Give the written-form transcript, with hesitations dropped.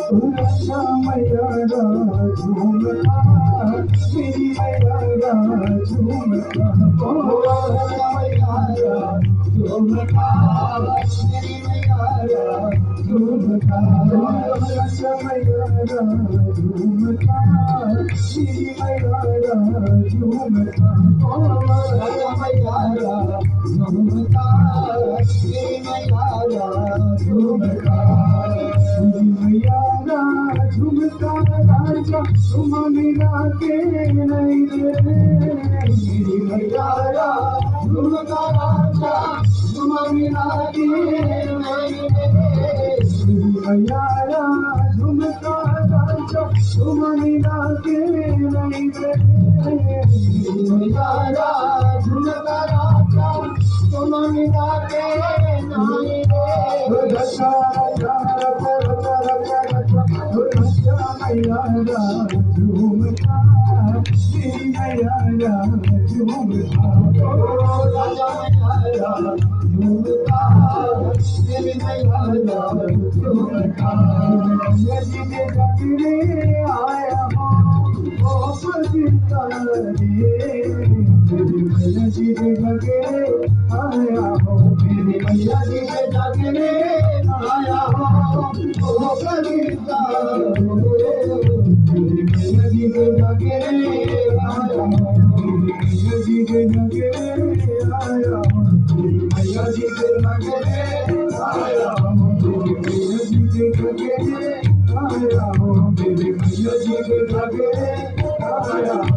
अच्छा मैया झूमता मेरी मैया झूमता ओ अच्छा मैया झूमता मेरी मैया झूमता अच्छा मैया झूमता मेरी मैया झूमता ओ अच्छा मैया झूमता मेरी मैया झूमता मैया झुमका राजा तुम मिला के नहीं रे मेरी मैया झुमका राजा तुम मिला के नहीं रे मैया झुमका राजा तुम मिला के नहीं रे मैया झुमका राजा तुम मिला के नहीं रे दशा मैया झूमता मेरी मैया झूमता ओ राजा मैया झूमता मेरी मैया झूमता यदि जगरे आया हो ओ पतिता रे मेरी मैया जी जगरे आया हो मेरी मैया जी जगरे आया हो ओ पतिता आया